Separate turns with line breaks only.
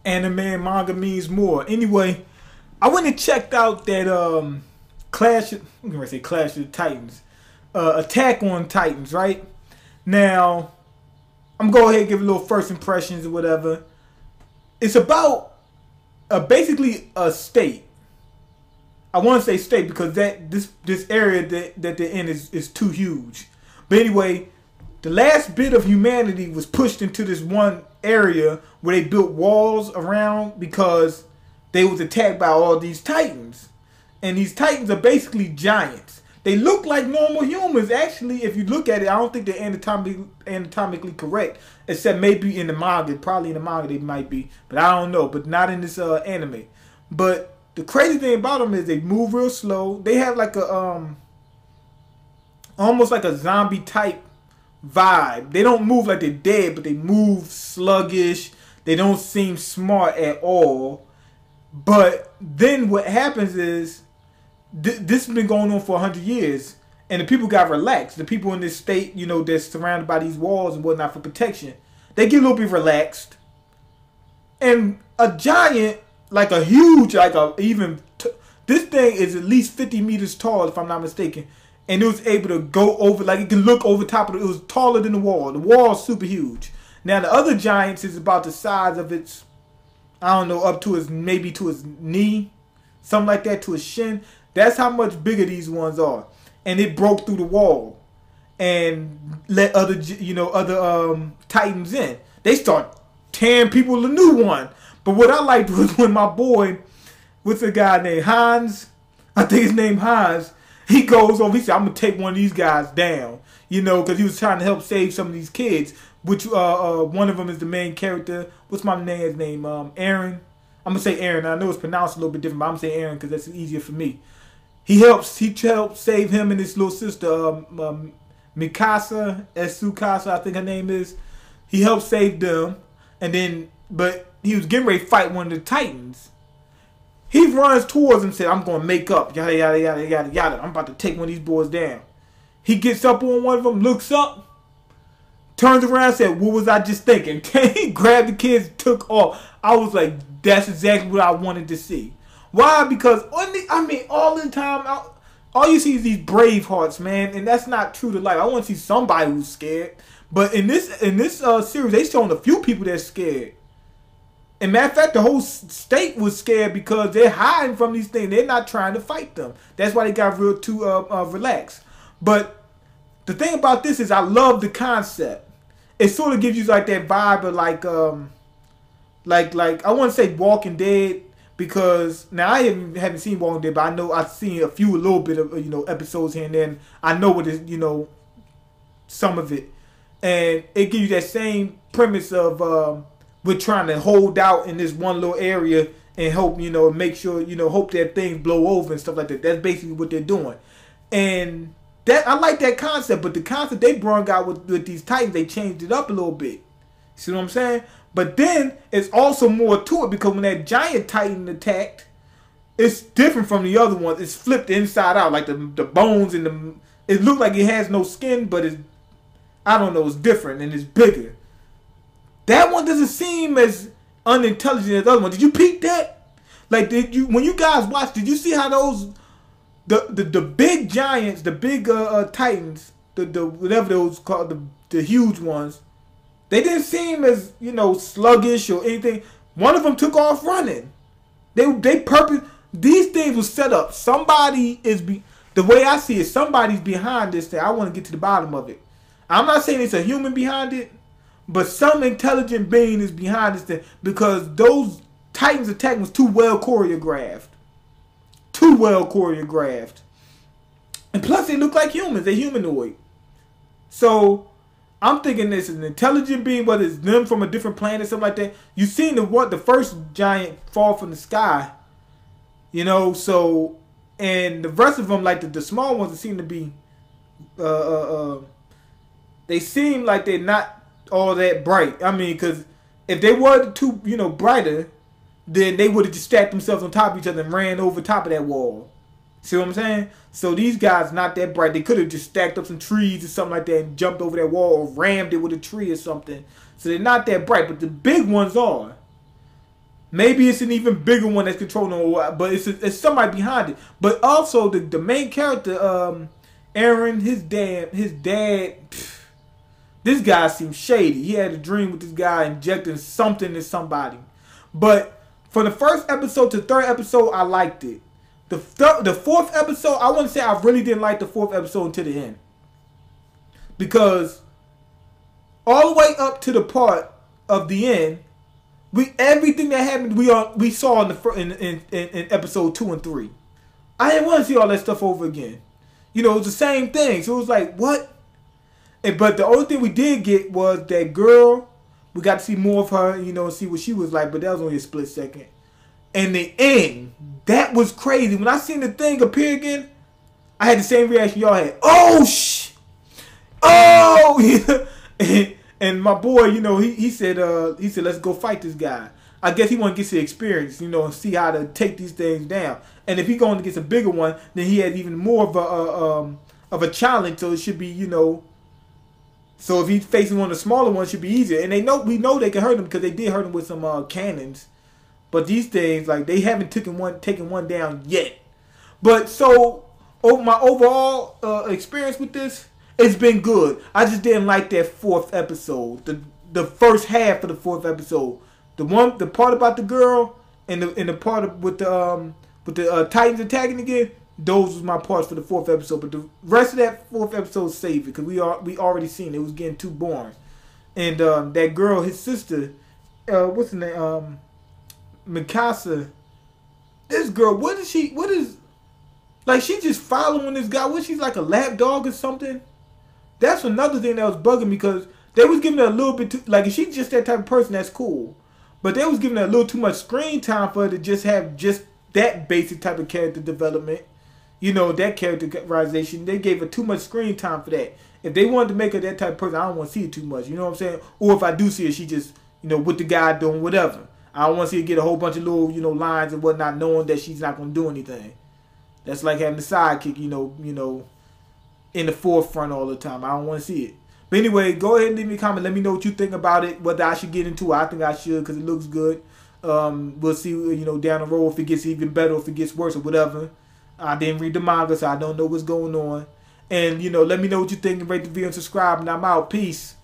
Anime and manga means more. Anyway, I went and checked out that I'm gonna say Clash of the Titans, Attack on Titans. Right now, I'm gonna go ahead and give a little first impressions or whatever. It's about basically a state. I want to say state because this area that they're in is too huge. But anyway, the last bit of humanity was pushed into this one area where they built walls around because they was attacked by all these titans. And these titans are basically giants. They look like normal humans. Actually, if you look at it, I don't think they're anatomically correct. Except maybe in the manga. Probably in the manga they might be. But I don't know. But not in this anime. But the crazy thing about them is they move real slow. They have like a almost like a zombie type vibe. They don't move like they're dead, but they move sluggish. They don't seem smart at all. But then what happens is this has been going on for 100 years, and the people got relaxed. The people in this state, you know, that's surrounded by these walls and whatnot for protection, they get a little bit relaxed. And a giant, like a huge, like a this thing is at least 50 meters tall, if I'm not mistaken. And it was able to go over, like it can look over top of it. It was taller than the wall. The wall is super huge. Now the other giants is about the size of its, I don't know, up to his, maybe to his knee, something like that, to his shin. That's how much bigger these ones are. And it broke through the wall and let other, you know, other titans in. They start tearing people a new one. But what I liked was when my boy, what's the guy named Hans? I think his name Hans. He goes over, he said, I'm going to take one of these guys down. You know, because he was trying to help save some of these kids. Which, one of them is the main character. What's my man's name? Aaron. I'm going to say Aaron. I know it's pronounced a little bit different, but I'm going to say Aaron because that's easier for me. He helps save him and his little sister, Mikasa, Esukasa, I think her name is. He helped save them. And then, but he was getting ready to fight one of the titans. He runs towards him and said, I'm going to make up, yada, yada, yada, yada, yada. I'm about to take one of these boys down. He gets up on one of them, looks up, turns around and said, what was I just thinking? He grabbed the kids, took off. I was like, that's exactly what I wanted to see. Why? Because, all the time, all you see is these brave hearts, man. And that's not true to life. I want to see somebody who's scared. But in this series, they showing a few people that's scared. And matter of fact, the whole state was scared because they're hiding from these things. They're not trying to fight them. That's why they got real too relaxed. But the thing about this is I love the concept. It sort of gives you like that vibe of like I want to say Walking Dead, because now I haven't seen Walking Dead, but I know I've seen a little bit of episodes here and then. I know what is some of it, and it gives you that same premise of we're trying to hold out in this one little area and hope, make sure, hope that things blow over and stuff like that. That's basically what they're doing. And that I like that concept, but the concept they brought out with these titans, they changed it up a little bit. See what I'm saying? But then it's also more to it, because when that giant titan attacked, it's different from the other ones. It's flipped inside out, like the bones and it looked like it has no skin, but it's different and it's bigger. That one doesn't seem as unintelligent as the other one. Did you peep that? Like, when you guys watched, did you see how those the big giants, the big titans, the whatever those called, the huge ones, they didn't seem as sluggish or anything. One of them took off running. These things were set up. Somebody the way I see it, somebody's behind this thing. I want to get to the bottom of it. I'm not saying it's a human behind it, but some intelligent being is behind this thing, because those Titans attack was too well choreographed. Too well choreographed. And plus they look like humans. They're humanoid. So I'm thinking this is an intelligent being, whether it's them from a different planet, something like that. You seen the first giant fall from the sky. So, and the rest of them, like the small ones, seem to be they seem like they're not all that bright. I mean, because if they were too, brighter, then they would have just stacked themselves on top of each other and ran over top of that wall. See what I'm saying? So these guys not that bright. They could have just stacked up some trees or something like that and jumped over that wall or rammed it with a tree or something. So they're not that bright, but the big ones are. Maybe it's an even bigger one that's controlling, but it's somebody behind it. But also the main character, Aaron, his dad. This guy seems shady. He had a dream with this guy injecting something to somebody. But from the first episode to the third episode, I liked it. The fourth episode, I want to say I really didn't like the fourth episode until the end. Because all the way up to the part of the end, everything that happened we saw in episode 2 and 3. I didn't want to see all that stuff over again. You know, it was the same thing. So it was like, what? But the only thing we did get was that girl. We got to see more of her, you know, and see what she was like. But that was only a split second. And the end, that was crazy. When I seen the thing appear again, I had the same reaction y'all had. Oh, oh! And my boy, you know, he said, let's go fight this guy. I guess he want to get some experience, you know, and see how to take these things down. And if he going to get a bigger one, then he has even more of a challenge. So it should be, you know. So if he's facing one of the smaller ones, it should be easier. And we know they can hurt him because they did hurt him with some cannons. But these things, like, they haven't taken one down yet. But so my overall experience with this, it's been good. I just didn't like that fourth episode, the first half of the fourth episode, the part about the girl and the part with the Titans attacking again. Those was my parts for the fourth episode, but the rest of that fourth episode saved it because we already seen it. It was getting too boring. And that girl, his sister, what's her name? Mikasa. This girl, what is like? She just following this guy. What, she's like a lap dog or something? That's another thing that was bugging me because they was giving her a little bit too, like, if she's just that type of person, that's cool. But they was giving her a little too much screen time for her to just have just that basic type of character development. You know, that characterization. They gave her too much screen time for that. If they wanted to make her that type of person, I don't want to see it too much. You know what I'm saying? Or if I do see her, she just, you know, with the guy doing whatever. I don't want to see her get a whole bunch of little, you know, lines and whatnot, knowing that she's not going to do anything. That's like having the sidekick, you know, in the forefront all the time. I don't want to see it. But anyway, go ahead and leave me a comment. Let me know what you think about it. Whether I should get into it. I think I should because it looks good. We'll see, you know, down the road if it gets even better or if it gets worse or whatever. I didn't read the manga, so I don't know what's going on. And, you know, let me know what you think and rate the video and subscribe. And I'm out. Peace.